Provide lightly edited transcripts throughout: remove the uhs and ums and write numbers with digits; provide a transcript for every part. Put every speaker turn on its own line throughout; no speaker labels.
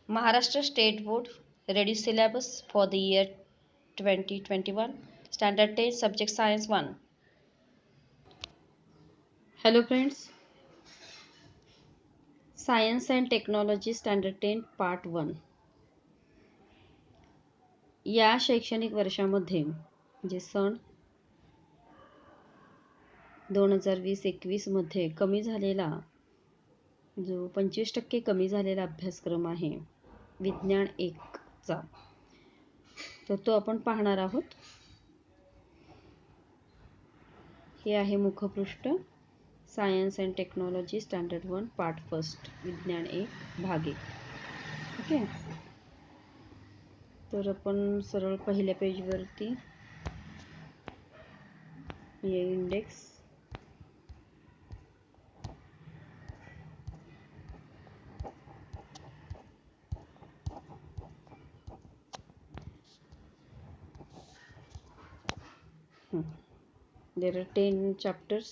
Maharashtra State Board ready syllabus for the year 2021. Standard 10 Subject Science 1. Hello friends. Science and Technology Standard 10 Part 1. या शैक्षणिक वर्षामध्ये जे सन 2020-21 मध्ये कमी झालेला जो 25% कमी झालेला अभ्यासक्रम आहे विज्ञान 1 चा, तर तो आपण पाहणार आहोत. हे आहे मुखपृष्ठ. Science and technology standard 1 part first विज्ञान 1 भाग 1. ओके, तर आपण सरळ पहिल्या पेजवरती ये इंडेक्स देर आर 10 चॅप्टर्स.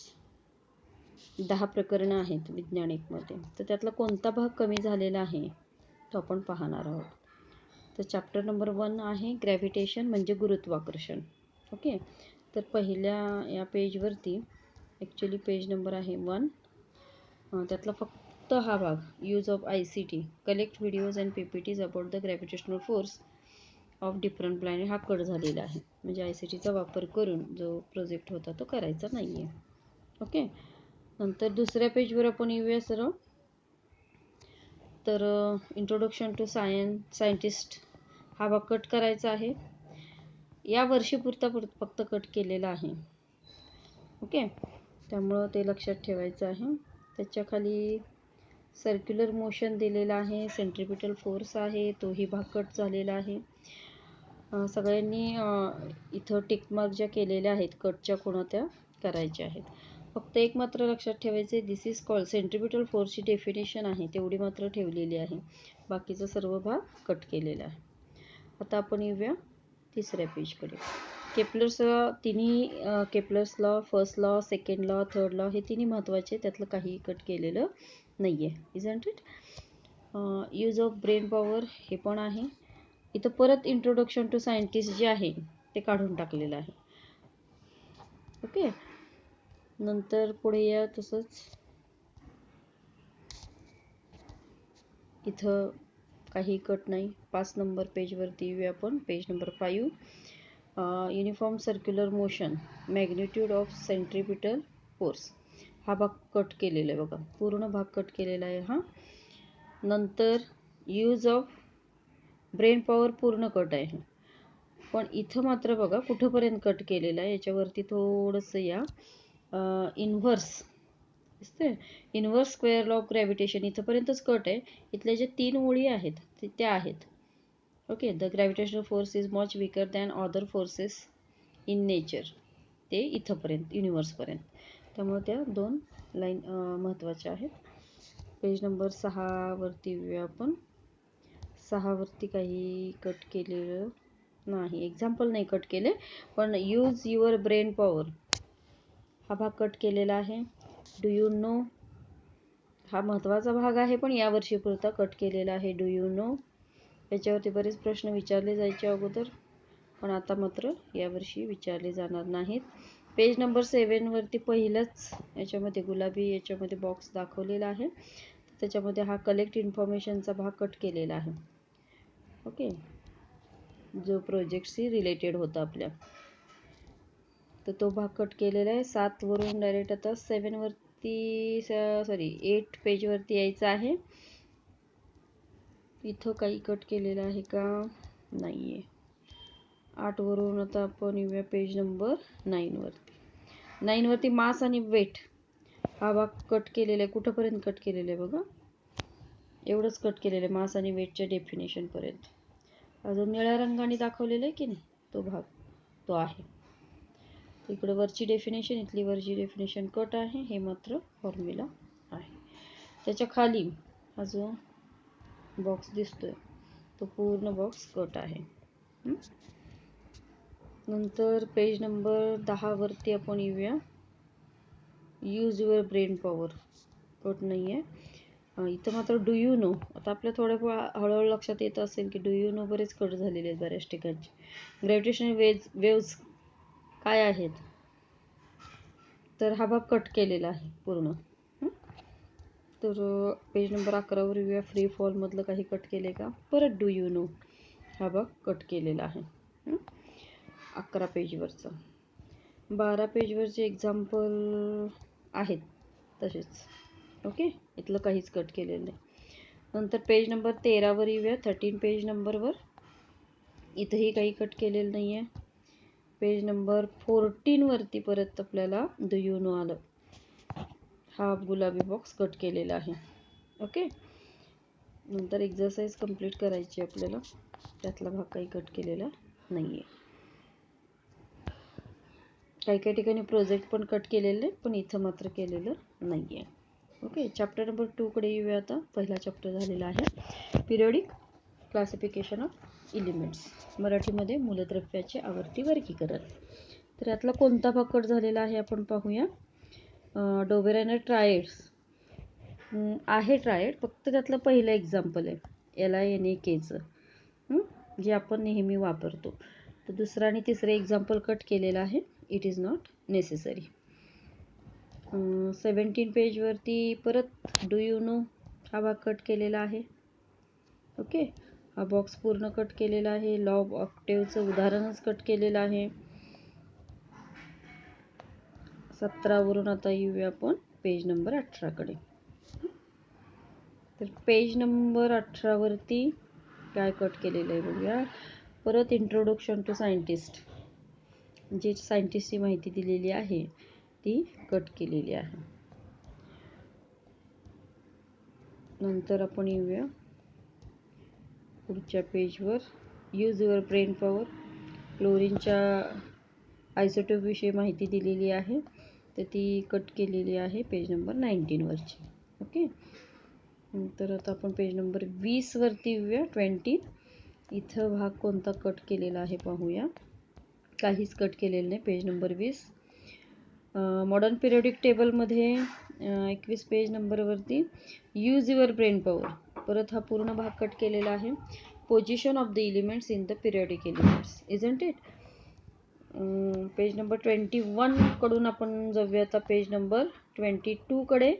10 प्रकरणं आहेत विज्ञान 1 मध्ये. तर त्यातला कोणता भाग कमी झालेला आहे तो आपण पाहणार आहोत. तर चॅप्टर नंबर 1 आहे ग्रॅव्हिटेशन म्हणजे गुरुत्वाकर्षण. ओके, तर पहिल्या या पेजवरती ॲक्च्युली पेज नंबर आहे 1. त्यातला फक्त हा भाग use of ICT collect videos and PPTs about the gravitational force of different planet हा कट झालेला आहे. म्हणजे ICTचा वापर करून जो प्रोजेक्ट होता तो करायचा नाही आहे. ओके, नंतर दुसऱ्या पेजवर आपण येऊया सरळ. तर इंट्रोडक्शन टू सायंटिस्ट हा भाग कट करायचा आहे. या वर्षीपुरता फक्त कट केलेला आहे. ओके, त्यामुळं ते लक्षात ठेवायचं आहे. त्याच्याखाली सर्क्युलर मोशन दिलेला आहे, सेंट्रिपिटल फोर्स आहे, तोही भाग कट झालेला आहे. सगळ्यांनी इथं टिकमार्क ज्या केलेल्या आहेत कटच्या कोणा त्या करायच्या आहेत. फक्त एक मात्र लक्षात ठेवायचे, दिस इज कॉल्ड सेंट्रिपिटल फोर्सची डेफिनेशन आहे तेवढी मात्र ठेवलेली आहे. बाकीचा सर्व भाग कट केलेला आहे. आता आपण येऊया तिसऱ्या पेजकडे. केपलर्स तिन्ही Kepler's law, first law, second law, third law हे तिन्ही महत्त्वाचे, त्यातलं काही कट केलेलं नाही आहे. Isn't it. Use of brain power हे पण आहे. इथं परत इंट्रोडक्शन टू सायंटिस्ट जे आहे ते काढून टाकलेलं आहे. ओके, नंतर पुढे या. तसंच इथं काही कट नाही. 5 नंबर पेजवरती येऊया आपण. Page number 5. Uniform circular motion magnitude of centripetal force हा भाग कट केलेला आहे बघा. पूर्ण भाग कट केलेला आहे हा. नंतर यूज ऑफ ब्रेन पॉवर पूर्ण कट आहे. पण इथं मात्र बघा कुठंपर्यंत कट केलेलं आहे. याच्यावरती थोडंसं या. इन्व्हर्स दिसतंय, inverse square law of gravitation इथंपर्यंतच कट आहे. इथल्या ज्या 3 ओळी आहेत त्या आहेत. Okay, the gravitational force is much weaker than other forces in nature, ते इथंपर्यंत युनिव्हर्सपर्यंत. त्यामुळे त्या 2 लाईन महत्त्वाच्या आहेत. पेज नंबर 6 वरती येऊया आपण. 6 वरती काही कट केलेलं नाही. एक्झाम्पल नाही कट केले, पण यूज युअर ब्रेन पॉवर हा भाग कट केलेला आहे. डू यू नो हा महत्त्वाचा भाग आहे, पण यावर्षीपुरता कट केलेला आहे. डू यू नो याच्यावरती बरेच प्रश्न विचारले जायचे अगोदर, पण आता मात्र यावर्षी विचारले जाणार नाहीत. पेज नंबर 7 वरती पहिलंच याच्यामध्ये गुलाबी याच्यामध्ये बॉक्स दाखवलेला आहे. त्याच्यामध्ये हा कलेक्ट इन्फॉर्मेशनचा भाग कट केलेला आहे. ओके, जो प्रोजेक्टशी रिलेटेड होता आपल्या, तर तो भाग कट केलेला आहे. 7 वरून डायरेक्ट आता 7 वरती 8 पेजवरती यायचं आहे. इथं काही कट केलेलं आहे का? नाही आहे. 8 वरून आता आपण येऊया पेज नंबर 9 वरती. 9 वरती मास आणि वेट हा भाग कट केलेला आहे. कुठंपर्यंत कट केलेलं आहे बघा, एवढंच कट केलेलं आहे मास आणि वेटच्या डेफिनेशनपर्यंत. अजून निळ्या रंगाने दाखवलेलं आहे की नाही तो भाग तो आहे. इकडं वरची डेफिनेशन, इथली वरची डेफिनेशन कट आहे. हे मात्र फॉर्म्युला आहे. त्याच्या खाली हा जो बॉक्स दिसतोय तो पूर्ण बॉक्स कट आहे. नंतर पेज नंबर 10 वरती आपण येऊया. Use your brain power cut नाही आहे. इथं मात्र डू यू नो. आता आपल्या थोड्या हळूहळू लक्षात येत असेल की डू यू नो बरेच कट झालेले आहेत बऱ्याच ठिकाणचे. ग्रॅव्हिटेशनल वेव्ज काय आहेत, तर हा भाग कट केलेला आहे पूर्ण. तर पेज नंबर 11 वर येऊया. फ्री फॉलमधलं काही कट केले का. परत डू यू नो हा भाग कट केलेला आहे 11 पेजवरचं. 12 पेजवरचे एक्झाम्पल आहेत तसेच. ओके, इथलं काहीच कट केलेलं नाही. नंतर पेज नंबर 13 वर येऊया. 13 पेज नंबरवर इथंही काही कट केलेलं नाही आहे. पेज नंबर 14 वरती परत आपल्याला डू यू नो आलं. हा गुलाबी बॉक्स कट केलेला आहे. ओके, नंतर एक्झरसाइज कंप्लीट करायची आपल्याला. त्यातला भाग काही कट केलेला नाही आहे. काही काही ठिकाणी प्रोजेक्ट पण कट केलेले, पण इथं मात्र केलेलं नाही आहे. ओके, चॅप्टर नंबर 2 कडे येऊया आता. पहिला चॅप्टर झालेला आहे पिरियडिक क्लासिफिकेशन ऑफ एलिमेंट्स, मराठीमध्ये मूलद्रव्याचे आवर्ती वर्गीकरण. तर यातला कोणता भाग कट झालेला आहे आपण पाहूया. डोबेरायनर ट्रायड्स आहे. ट्रायड फक्त त्यातलं पहिलं एक्झाम्पल आहे LINAKचं, जे आपण नेहमी वापरतो. तर दुसरं आणि तिसरं एक्झाम्पल कट केलेलं आहे. It is not necessary. 17 पेजवरती परत डू यू नो हा भाग कट केलेला आहे. ओके, हा बॉक्स पूर्ण कट केलेला आहे. लॉ ऑफ ऑक्टेव्हचं उदाहरणच कट केलेलं आहे. 17 वरून आता येऊया आपण पेज नंबर 18 कडे. तर पेज नंबर 18 वरती काय कट केलेलं आहे बघूया. परत इंट्रोडक्शन टू सायंटिस्ट, जे सायंटिस्टची माहिती दिलेली आहे ती कट केलेली आहे. नंतर आपण येऊया पुढच्या पेजवर. यूज युअर ब्रेन पॉवर, क्लोरीनच्या आयसोटोप विषयी माहिती दिलेली आहे, तर ती कट केलेली आहे पेज नंबर 19 वरची. ओके, नंतर आता आपण पेज नंबर 20 वरती येऊया. 20 इथं भाग कोणता कट केलेला आहे पाहूया. काहीच कट केलेलं नाही. पेज नंबर 20 मॉडर्न पिरियडिक टेबलमध्ये 21 पेज नंबरवरती यूज युअर ब्रेन पॉवर, परत हा पूर्ण भाग कट केलेला आहे. Position of the elements in the periodic elements, isn't it. Page number 21 कडून आपण जाऊया आता पेज नंबर 22 कडे.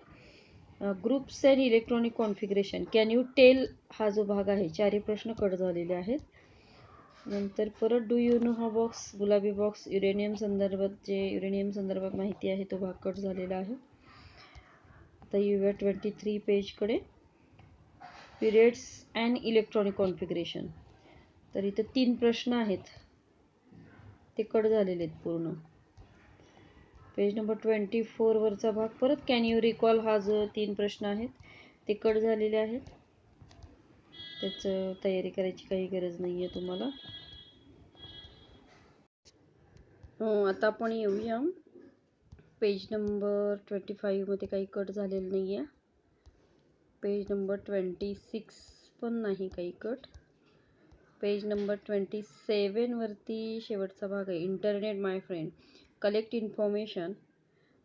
Groups and electronic configuration, can you tell हा जो भाग आहे, चारही प्रश्न कट झालेले आहेत. नंतर परत डू यू नो हा बॉक्स, गुलाबी बॉक्स, युरेनियम संदर्भात माहिती आहे तो भाग कट झालेला आहे. आता येऊया 23 पेजकडे. पिरियड्स अँड इलेक्ट्रॉनिक कॉन्फिगरेशन, तर इथं 3 प्रश्न आहेत, ते कट झालेले आहेत पूर्ण. पेज नंबर 24 वरचा भाग परत कॅन यू रिकॉल हा जो 3 प्रश्न आहेत ते कट झालेले आहेत. त्याचं तयारी करायची काही गरज नाही आहे तुम्हाला. आता आपण येऊया पेज नंबर 25 मध्ये काही कट झालेलं नाही आहे. पेज नंबर 26 पण नाही काही कट. पेज नंबर 27 वरती शेवटचा भाग आहे. इंटरनेट माय फ्रेंड, कलेक्ट इन्फॉर्मेशन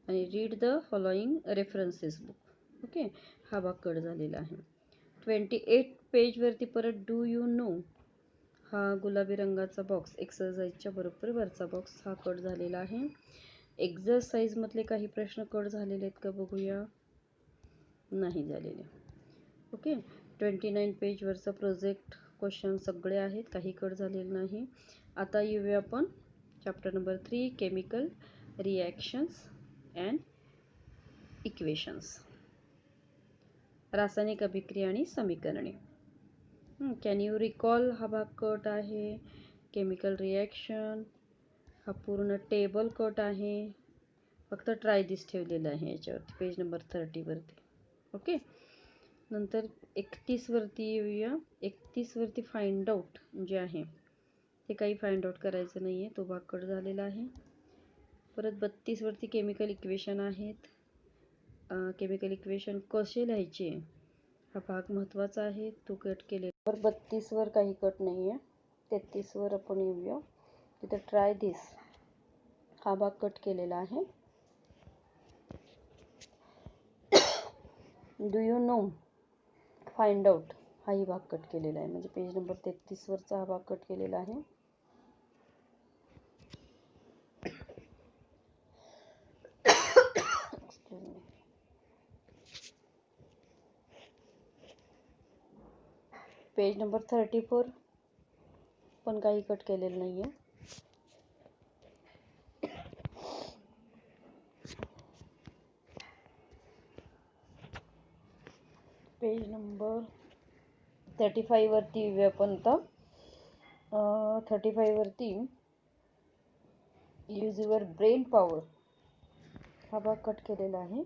आणि read the following references book. Okay, हा भाग कट झालेला आहे. 28 पेजवरती परत डू यू नो हा गुलाबी रंगाचा बॉक्स, एक्सरसाइजच्या बरोबर वरचा बॉक्स हा कट झालेला आहे. एक्झरसाइजमधले काही प्रश्न कट झालेले आहेत का बघूया. नाही झालेले. ओके, 29 पेजवरचा प्रोजेक्ट क्वेश्चन सगळे आहेत, काही कट झालेले नाही. आता येऊया आपण chapter number 3 chemical reactions and equations, रासायनिक अभिक्रिया आणि समीकरणे. कॅन यू रिकॉल हा भाग कट आहे. केमिकल रिॲक्शन हा पूर्ण टेबल कट आहे. फक्त ट्राय दिस ठेवलेलं आहे याच्यावरती पेज नंबर 30 वरती. ओके, नंतर 31 वरती येऊया. 31 वरती फाइंड आउट जे आहे ते काही फाइंड आउट करायचं नाही आहे, तो भाग कट झालेला आहे. परत 32 वरती केमिकल इक्वेशन आहेत. केमिकल इक्वेशन कसे लिहायचे हा भाग महत्त्वाचा आहे, तो कट केलेला. 32 वर काही कट नाही आहे. 33 वर आपण येऊया. तिथे ट्राय दिस हा भाग कट केलेला आहे. Do you know find out हाही भाग कट केलेला आहे, म्हणजे पेज नंबर 33 वरचा हा भाग कट केलेला आहे. पेज नंबर 34 पण काही कट केलेलं नाही आहे. पेज नंबर 35 वरती येऊया आपण आता. 35 वरती यूज युअर ब्रेन पॉवर हा भाग कट केलेला आहे.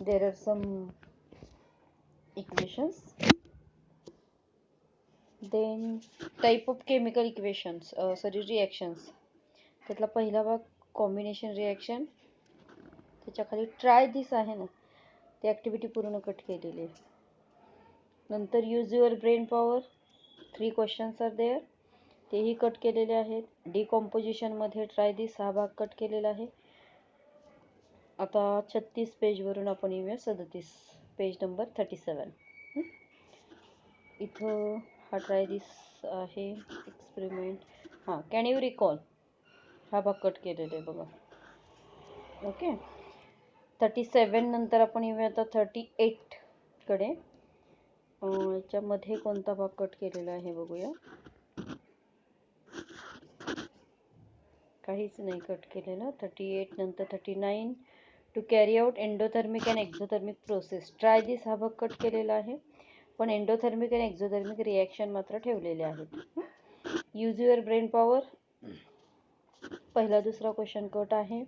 There are some equations. Then type of chemical equations reactions. त्यातला पहिला भाग कॉम्बिनेशन रिॲक्शन, त्याच्या खाली ट्राय दिस आहे ना, ती ॲक्टिव्हिटी पूर्ण कट केलेली आहे. नंतर use your brain power 3 questions are there, तेही कट केलेले आहेत. डिकॉम्पोजिशनमध्ये ट्राय दिस हा भाग कट केलेला आहे. आता 36 पेजवरून आपण येऊया 37 पेज नंबर 37. इथं हा ट्राय दिस आहे एक्सपेरिमेंट. हां, कॅन यू रिकॉल हा भाग कट केलेला आहे बघा. ओके. 37 नंतर आपण येऊया आता 38 कडे. याच्यामध्ये कोणता भाग कट केलेला आहे बघूया. काहीच नाही कट केलेलं. 38 नंतर 39 to carry out endothermic and exothermic process. Try this हा भाग कट केलेला आहे, पण एंडोथर्मिक अँड एक्झोथर्मिक रिॲक्शन मात्र ठेवलेले आहेत. यूज युअर ब्रेन पॉवर पहिला दुसरा क्वेश्चन कट आहे.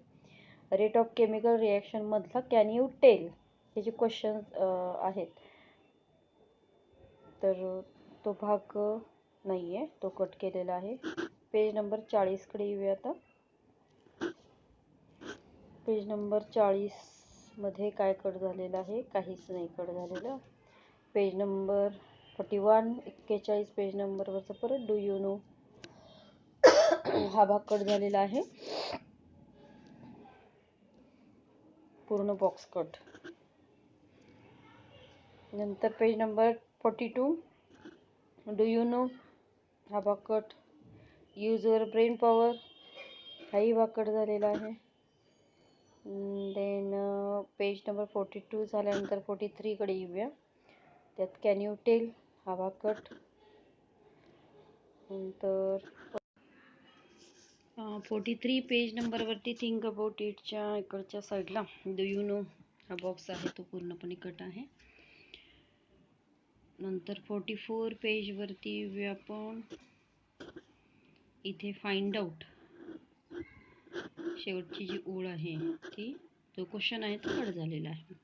रेट ऑफ केमिकल रिॲक्शन मधला कॅन यू टेल हे जे क्वेश्चन आहेत, तर तो भाग नाही आहे, तो कट केलेला आहे. पेज नंबर 40 कडे येऊया आता. पेज नंबर 40 मध्ये काय कट झालेलं आहे? काहीच नाही कट झालेलं. पेज नंबर 41 41 पेज नंबरवरचं परत डू यू नो हा भाग कट झालेला आहे. पूर्ण बॉक्स कट. नंतर page number 42 do you know हा भाग cut. Use your brain power हाही भाग कट झालेला आहे. देन पेज नंबर 42 झाल्यानंतर 43 कडे येऊया. त्यात कॅन यू टेल हा भाग कट. नंतर 43 पेज नंबरवरती थिंक अबाउट इटच्या इकडच्या साईडला डू यू नो हा बॉक्स आहे, तो पूर्णपणे कट आहे. नंतर 44 पेजवरती येऊया आपण. इथे फाइंड आउट शेवटची जी ओळ आहे ती, जो क्वेश्चन आहे तो कट झालेला आहे.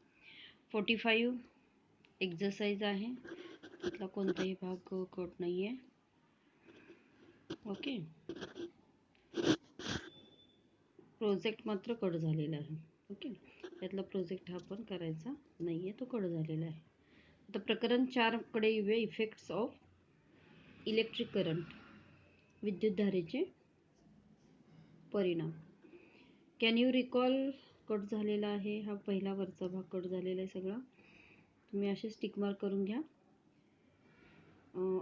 45 एक्झरसाइज आहे, त्यातला कोणताही भाग कट नाही आहे. ओके. प्रोजेक्ट मात्र कट झालेला आहे. ओके, त्यातला प्रोजेक्ट हा पण करायचा नाही आहे, तो कट झालेला आहे. आता प्रकरण 4 कडे येऊया. इफेक्ट्स ऑफ इलेक्ट्रिक करंट, विद्युतधारेचे परिणाम. कॅन यू रिकॉल कट झालेला आहे. हा पहिला वरचा भाग कट झालेला आहे सगळा. तुम्ही असे स्टिक मार्क करून घ्या.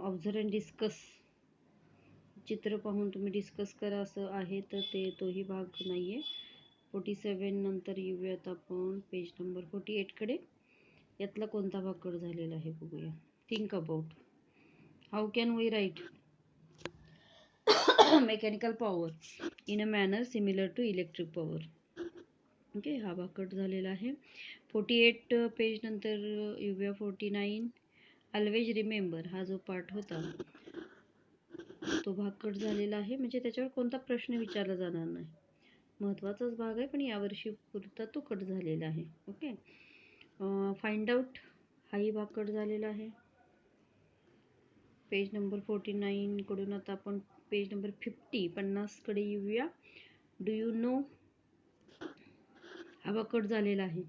ऑब्झर्व अँड डिस्कस, चित्र पाहून तुम्ही डिस्कस करा असं आहे, तर तोही भाग नाही आहे. 47 नंतर येऊयात आपण पेज नंबर 48 कडे. यातला कोणता भाग कट झालेला आहे बघूया. Think about how can we write mechanical power in a manner similar to electric power. Okay, हा भाग कट झालेला आहे. 48 पेज नंतर येऊया. 49 ऑलवेज रिमेंबर हा जो पार्ट होता तो भाग कट झालेला आहे, म्हणजे त्याच्यावर कोणता प्रश्न विचारला जाणार नाही. महत्त्वाचाच भाग आहे, पण यावर्षी पुरता तो कट झालेला आहे. ओके. फाइंड आउट हाही भाग कट झालेला आहे. पेज नंबर 49 कडून आता आपण पेज नंबर 50 कडे येऊया. डू यू नो हा भाग कट झालेला आहे.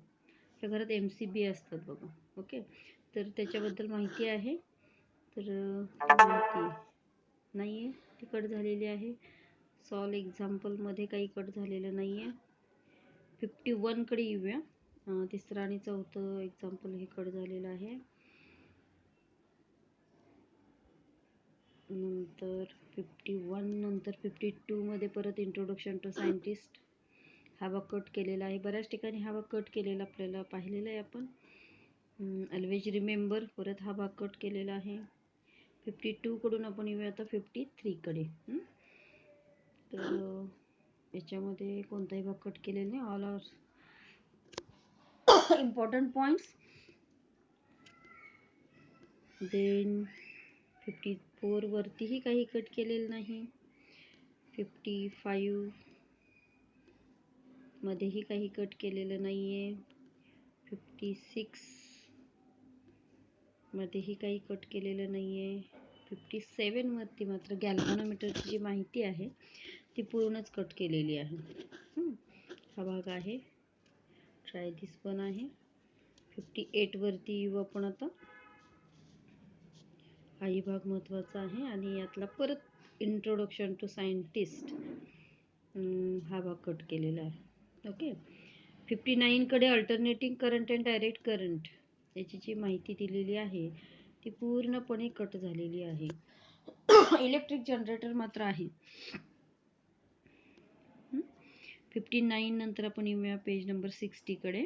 त्या घरात MCB असतात बघा. ओके, तर त्याच्याबद्दल माहिती आहे, तर माहिती नाही आहे, ती कट झालेली आहे. सॉल्व एक्झाम्पलमध्ये काही कट झालेलं नाही आहे. 51 कडे येऊया. तिसरं आणि चौथं एक्झाम्पल हे कट झालेलं आहे. नंतर 51 नंतर 52मध्ये परत इंट्रोडक्शन टू सायंटिस्ट हा भाग कट केलेला आहे. बऱ्याच ठिकाणी हा भाग कट केलेला आपल्याला पाहिलेला आहे आपण. ऑलवेज रिमेंबर परत हा भाग कट केलेला आहे. 52 कडून आपण येऊया आता 53 कडे. तर याच्यामध्ये कोणताही भाग कट केलेला नाही. All are important points. Then 54 वरतीही काही कट केलेलं नाही. 55 मध्येही काही कट केलेलं नाही आहे. 56 मध्येही काही कट केलेलं नाही आहे. 57 वरती मात्र गॅल्व्हनोमीटरची जी माहिती आहे ती पूर्णच कट केलेली आहे. हा भाग आहे. ट्राय दिस पण आहे. 58 वरती येऊ आपण आता. हाही भाग महत्त्वाचा आहे आणि यातला परत इंट्रोडक्शन टू सायंटिस्ट हा भाग कट केलेला आहे. ओके. 59 कडे alternating current and direct current याची जी माहिती दिलेली आहे ती पूर्णपणे कट झालेली आहे. इलेक्ट्रिक जनरेटर मात्र आहे. 59 नंतर आपण येऊया पेज नंबर 60 कडे.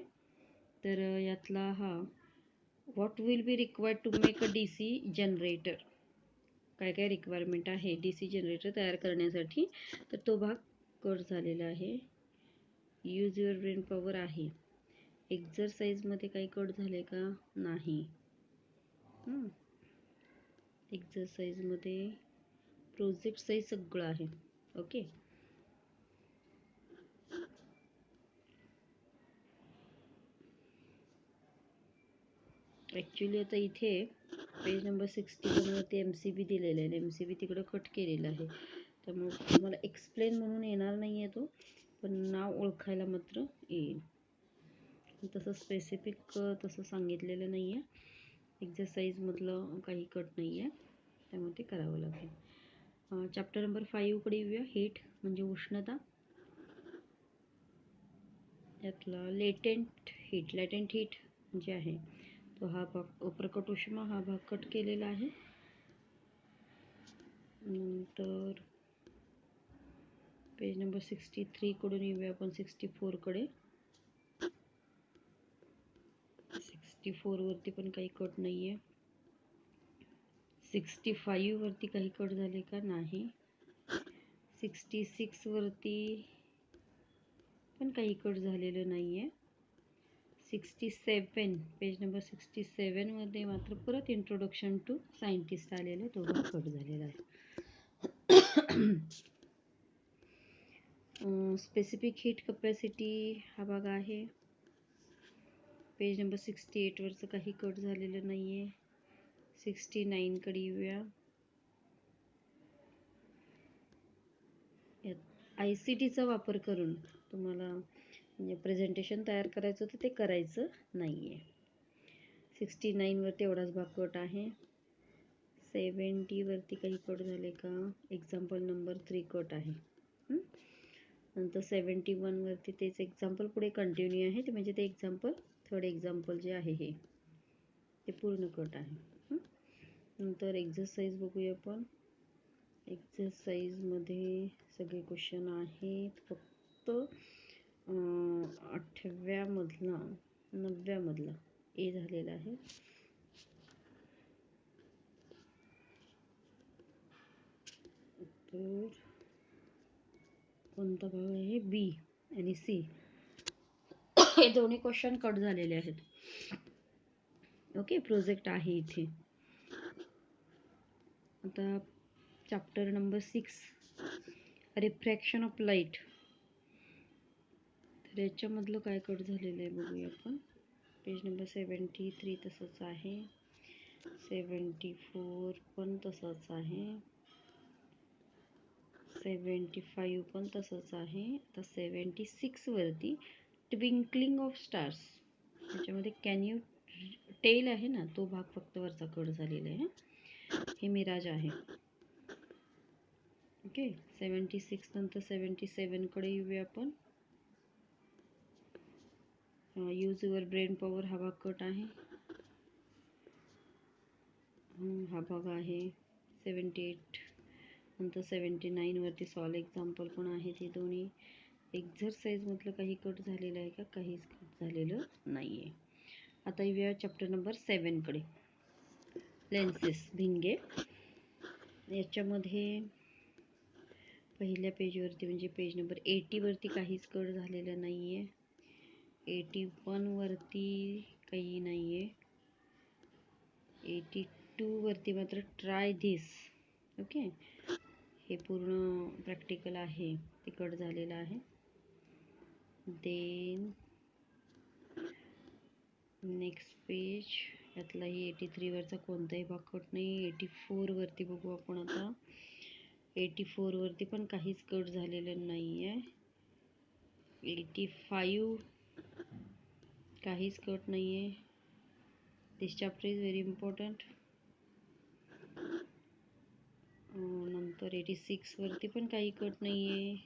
तर यातला हा what will be required to make a DC generator, काय काय रिक्वायरमेंट आहे DC जनरेटर तयार करण्यासाठी, तर तो भाग कट झालेला आहे. यूज युअर ब्रेन पॉवर आहे. एक्झरसाइजमध्ये काही कट झाले का नाही. एक्झरसाइजमध्ये प्रोजेक्ट साईज सगळं आहे. ओके. ॲक्च्युली आता इथे पेज नंबर 61वरती MCB दिलेलं आहे. MCB तिकडं कट केलेलं आहे. त्यामुळे तुम्हाला एक्सप्लेन म्हणून येणार नाही आहे तो, पण नाव ओळखायला मात्र येईल. तसं स्पेसिफिक तसं सांगितलेलं नाही आहे. एक्झरसाइजमधलं काही कट नाही आहे, त्यामुळे ते करावं लागेल. चॅप्टर नंबर 5 कडे येऊया. हीट म्हणजे उष्णता. यातला लेटेंट हीट जे आहे तो हा भाग, प्रकट उष्मा हा भाग कट केलेला आहे. नंतर पेज नंबर 63 कडून येऊया आपण 64 कडे. 64 वरती पण काही कट नाही आहे. 65 वरती काही कट झाले का नाही. 66 वरती पण काही कट झालेलं नाही आहे. 67 पेज नंबर 67 मध्ये मात्र परत इंट्रोडक्शन टू सायंटिस्ट आलेला आहे, तो भाग कट झालेला आहे. स्पेसिफिक हीट कपॅसिटी हा भाग आहे. पेज नंबर 68 वरचं काही कट झालेलं नाही आहे. 69 कडे येऊया. ICTचा वापर करून तुम्हाला म्हणजे प्रेझेंटेशन तयार करायचं तर ते करायचं नाही आहे. 69 वरती एवढाच भाग कट आहे. 70 वरती काही कट झाले का. एक्झाम्पल नंबर 3 कट आहे. नंतर 71 वरती तेच एक्झाम्पल पुढे कंटिन्यू आहे, ते म्हणजे ते एक्झाम्पल थर्ड एक्झाम्पल जे आहे हे ते पूर्ण कट आहे. नंतर एक्झरसाइज बघूया आपण. एक्झरसाइजमध्ये सगळे क्वेश्चन आहेत. फक्त 8व्या मधला 9व्या मधला ए झालेला आहे. तर कोणता भाग आहे. बी आणि सी हे दोन्ही क्वेश्चन कट झालेले आहेत. ओके. प्रोजेक्ट आहे इथे. आता chapter number 6 refraction of light. तर याच्यामधलं काय कट झालेलं आहे बघूया आपण. पेज नंबर 73 तसंच आहे. 74 पण तसंच आहे. 75 पण तसंच आहे. आता 76 वरती ट्विंकलिंग ऑफ स्टार्स त्याच्यामध्ये कॅन यू टेल आहे ना, तो भाग फक्त वरचा कट झालेला आहे. हे मिराज आहे. ओके. 76 नंतर 77 कडे येऊया आपण. यूज युअर ब्रेन पॉवर हा भाग कट आहे. हा भाग आहे. 78 नंतर 79वरती सॉल्व एक्झाम्पल पण आहेत. हे दोन्ही एक्झरसाइजमधलं काही कट झालेलं आहे का? काहीच कट झालेलं नाही आहे. आता येऊया चॅप्टर नंबर 7कडे. लेन्सेस, भिंगे. याच्यामध्ये पहिल्या पेजवरती म्हणजे पेज नंबर 80वरती काहीच कट झालेलं नाही आहे. 81वरती काही नाही आहे. 82वरती मात्र ट्राय धिस. ओके, हे पूर्ण प्रॅक्टिकल आहे, ते कट झालेलं आहे. देन नेक्स्ट पेज, यातलाही 83वरचा कोणताही भाग कट नाही. 84वरती बघू आपण आता. 84वरती पण काहीच कट झालेलं नाही आहे. 85 काहीच कट नाही आहे. दिस चॅप्टर इज व्हेरी इम्पॉर्टंट. नंतर 86वरती पण काही कट नाही आहे.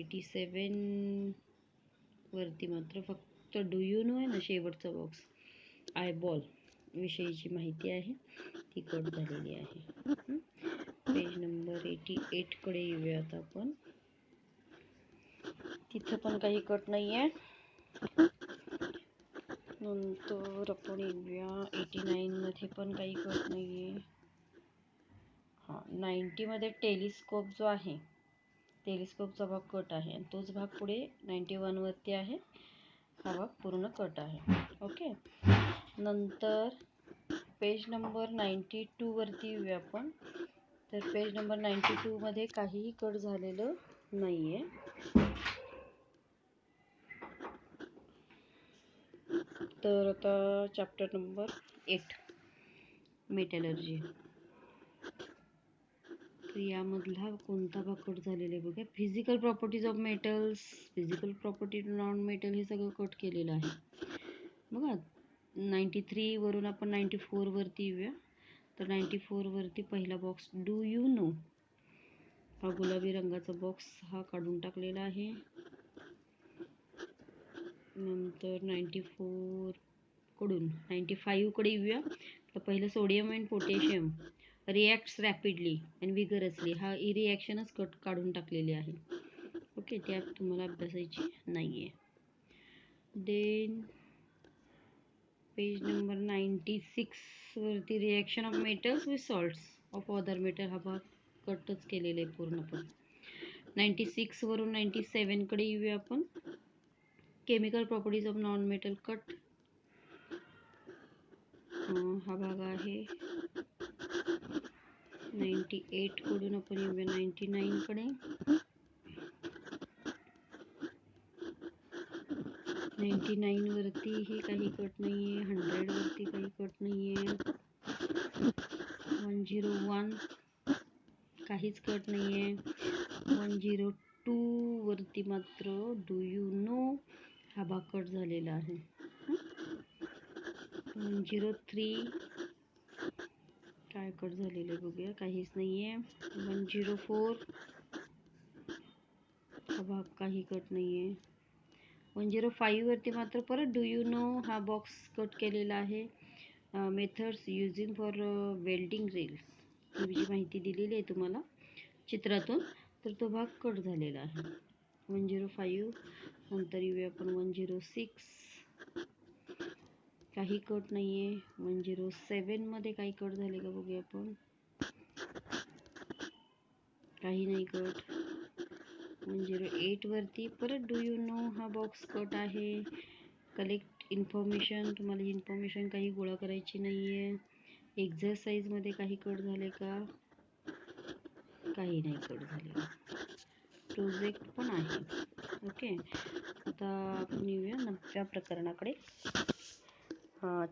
87वरती मात्र फक्त डू यू नो आहे ना, शेवटचा बॉक्स आयबॉल विषयीची माहिती आहे, ती कट झालेली आहे. पेज नंबर 88कडे येऊया आता आपण. तिथं पण काही कट नाही आहे. नंतर आपण येऊया 89मध्ये पण काही कट नाही आहे. 90मध्ये टेलिस्कोप जो आहे, टेलिस्कोपचा भाग कट आहे आणि तोच भाग पुढे 91वरती आहे. हा भाग पूर्ण कट आहे. ओके, नंतर पेज नंबर 92वरती येऊया आपण. तर पेज नंबर 92मध्ये काहीही कट झालेलं नाही आहे. तर आता चॅप्टर नंबर 8, मेटलर्जी. तर यामधला कोणता भाग कट झालेला आहे बघा. Physical properties of metals, physical property non metal, हे सगळं कट केलेलं आहे बघा. 93वरून आपण 94वरती येऊया. तर 94वरती पहिला बॉक्स डू यू नो, हा गुलाबी रंगाचा बॉक्स हा काढून टाकलेला आहे. नंतर 94 कडून 95कडे येऊया. तर पहिलं sodium and potassium reacts rapidly and vigorously, हा ही रिॲक्शनच काढून टाकलेली आहे. ओके, त्यात तुम्हाला अभ्यासायची नाही आहे. देन पेज नंबर 96वरती reaction of metals with salts of other metal, हा भाग कटच केलेला आहे पूर्णपणे. 96वरून 97कडे येऊया आपण. Chemical properties of non metal cut, हा भाग आहे. 98कडून आपण येऊया 99कडे. 99वरतीही काही कट नाही आहे. 100वरती काही कट नाही आहे. 101 काहीच कट नाही आहे. 102वरती मात्र डू यू नो हा भाग कट झालेला आहे. 103 काय कट झालेलं आहे बघूया, काहीच नाही आहे. 104 हा भाग काही कट नाही आहे. 105वरती मात्र परत डू यू नो हा बॉक्स कट केलेला आहे. Methods using for welding reels, ही जी माहिती दिलेली आहे तुम्हाला चित्रातून, तर तो भाग कट झालेला आहे. 105 नंतर येऊया आपण 106, काही कट नाही आहे. 107मध्ये काही कट झाले का बघूया आपण, काही नाही कट. 108वरती परत डू यू नो हा बॉक्स कट आहे. कलेक्ट इन्फॉर्मेशन, तुम्हाला इन्फॉर्मेशन काही गोळा करायची नाही आहे. एक्झरसाइजमध्ये काही कट झाले का, काही नाही कट झाले. प्रोजेक्ट पण आहे. ओके, आता आपण येऊया 9व्या प्रकरणाकडे.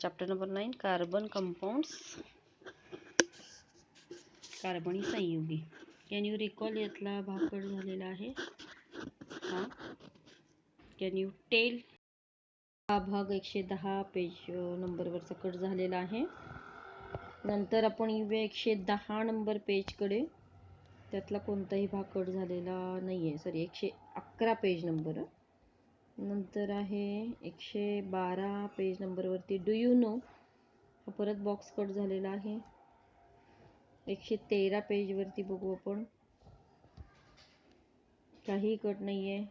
चॅप्टर नंबर 9, कार्बन कंपाऊंड्स, कार्बनी संयुगी. कॅन यू रिकॉल, यातला भाग कट झालेला आहे. कॅन यू टेल, हा भाग 110 पेज नंबरवरचा कट झालेला आहे. नंतर आपण येऊया 110 नंबर पेजकडे. त्यातला कोणताही भाग कट झालेला नाही आहे. Sorry, 111 page number. नंतर आहे 112 पेज नंबरवरती डू यू नो, हा परत बॉक्स कट झालेला आहे. 113 पेजवरती बघू आपण, काही कट नाही आहे.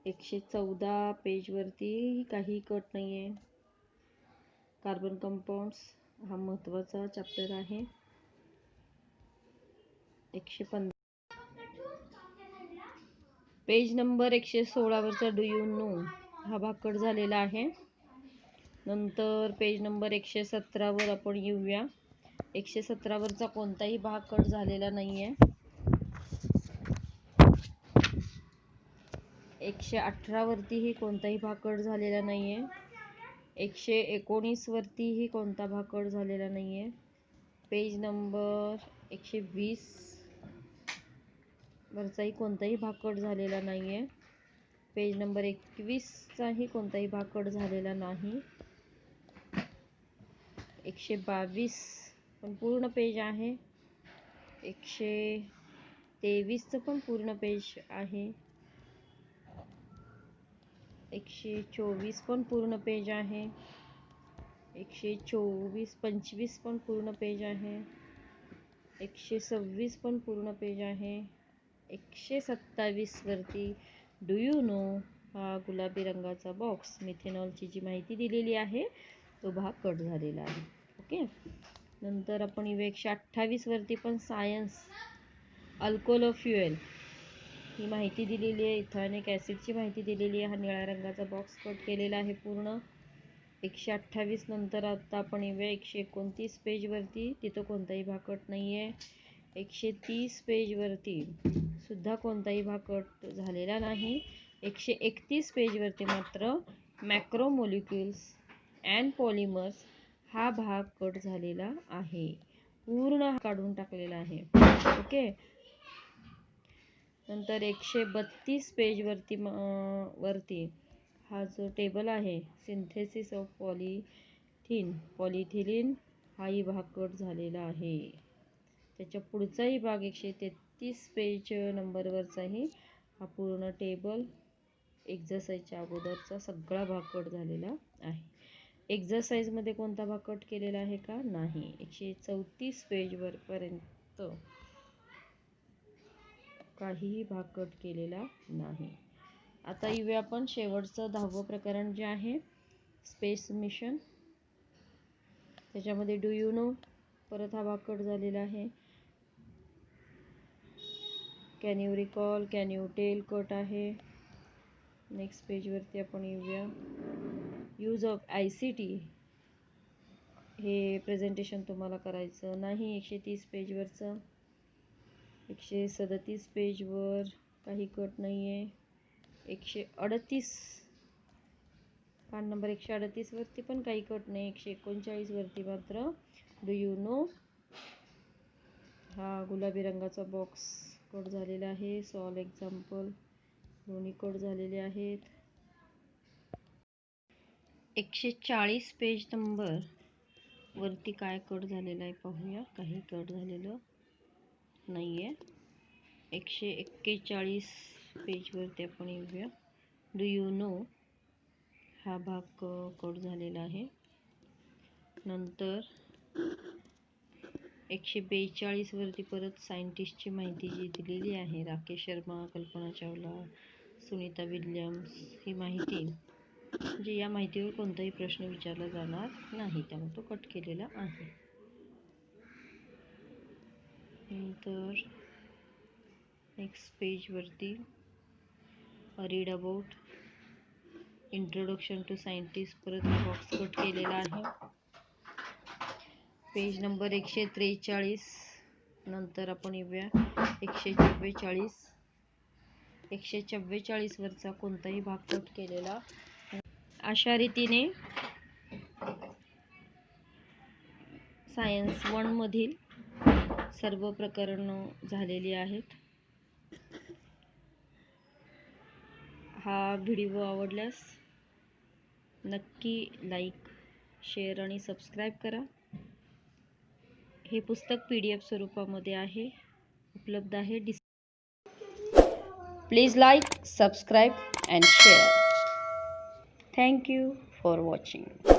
114 पेजवरती काही कट नाही आहे. कार्बन कंपाऊंड्स हा महत्त्वाचा चॅप्टर आहे. 115 पेज नंबर 116 वरचा डू यू नो हा भाग कट झालेला आहे. नंतर पेज नंबर 117 वर आपण येऊया. 117 वरचा कोणताही भाग कट झालेला नाही आहे. 118 वरतीही कोणताही भाग कट झालेला नाही आहे. 119 वरतीही कोणता भाग कट झालेला नाही आहे. पेज नंबर 120 वरचाही कोणताही भाग कट झालेला नाही आहे. पेज नंबर 21चाही कोणताही भाग कट झालेला नाही. 122 पण पूर्ण पेज आहे. 123चं पण पूर्ण पेज आहे. 124 पण पूर्ण पेज आहे. 125 पण पूर्ण पेज आहे. 126 पण पूर्ण पेज आहे. 127 वरती डू यू नो हा गुलाबी रंगाचा बॉक्स मिथेनॉलची जी माहिती दिलेली आहे तो भाग कट झालेला आहे. ओके, नंतर आपण 128 वरती पण सायन्स अल्कोहोल फ्युएल ही माहिती दिलेली आहे. इथॅनिक ॲसिडची माहिती दिलेली आहे. हा निळ्या रंगाचा बॉक्स कट केलेला आहे पूर्ण. 128 नंतर आता आपण येऊया 129 पेजवरती, तिथं कोणताही भाग कट नाही आहे. 130 पेजवरती सुद्धा कोणताही भाग कट झालेला नाही. 131 पेजवरती मात्र मॅक्रोमोलिक्युल्स अँड पॉलिमर्स हा भाग कट झालेला आहे, पूर्ण काढून टाकलेला आहे. ओके, नंतर 132 पेजवरती वरती हा जो टेबल आहे सिंथेसिस ऑफ पॉलिथिलीन हाही भाग कट झालेला आहे. त्याच्या पुढचाही भाग 133 पेज नंबरवरचाही हा पूर्ण टेबल एक्झरसाइजच्या अगोदरचा सगळा भाग कट झालेला आहे. एक्झरसाइजमध्ये कोणता भाग कट केलेला आहे का? नाही. 134 पेजवरपर्यंत काहीही भाग कट केलेला नाही. आता येऊया आपण शेवटचं 10वं प्रकरण जे आहे स्पेस मिशन. त्याच्यामध्ये डू यू नो परत हा भाग कट झालेला आहे. Can you recall, can you tell cut आहे. नेक्स्ट पेजवरती आपण येऊया. यूज ऑफ ICT हे प्रेझेंटेशन तुम्हाला करायचं नाही. 130 पेजवरचं. 137 पेजवर काही कट नाही आहे. 138 पान नंबर 138 वरती पण काही कट नाही. 139 वरती मात्र डू यू नो हा गुलाबी रंगाचा बॉक्स कट झालेला आहे. सॉल्व एक्झाम्पल दोन्ही कट झालेले आहेत. 140 पेज नंबर वरती काय कट झालेलं आहे पाहूया. काही कट झालेलं नाही आहे. 141 पेजवरती आपण येऊया. डू यू नो हा भाग कट झालेला आहे. नंतर 142 वरती परत सायंटिस्टची माहिती जी दिलेली आहे राकेश शर्मा, कल्पना चावला, सुनीता विल्यम्स ही माहिती, म्हणजे या माहितीवर कोणताही प्रश्न विचारला जाणार नाही, त्यामुळे तो कट केलेला आहे. नंतर नेक्स्ट पेजवरती read about introduction to scientist परत बॉक्स कट केलेला आहे. पेज नंबर 143 नंतर आपण येऊया 144. 144 वरचा कोणताही भाग कट केलेला. अशा रीतीने सायन्स 1 मधील सर्व प्रकरणं झालेली आहेत. हा व्हिडिओ आवडल्यास नक्की लाईक, शेअर आणि सबस्क्राईब करा. हे पुस्तक PDF स्वरूपामध्ये आहे, उपलब्ध आहे. Please like, subscribe and share. Thank you for watching.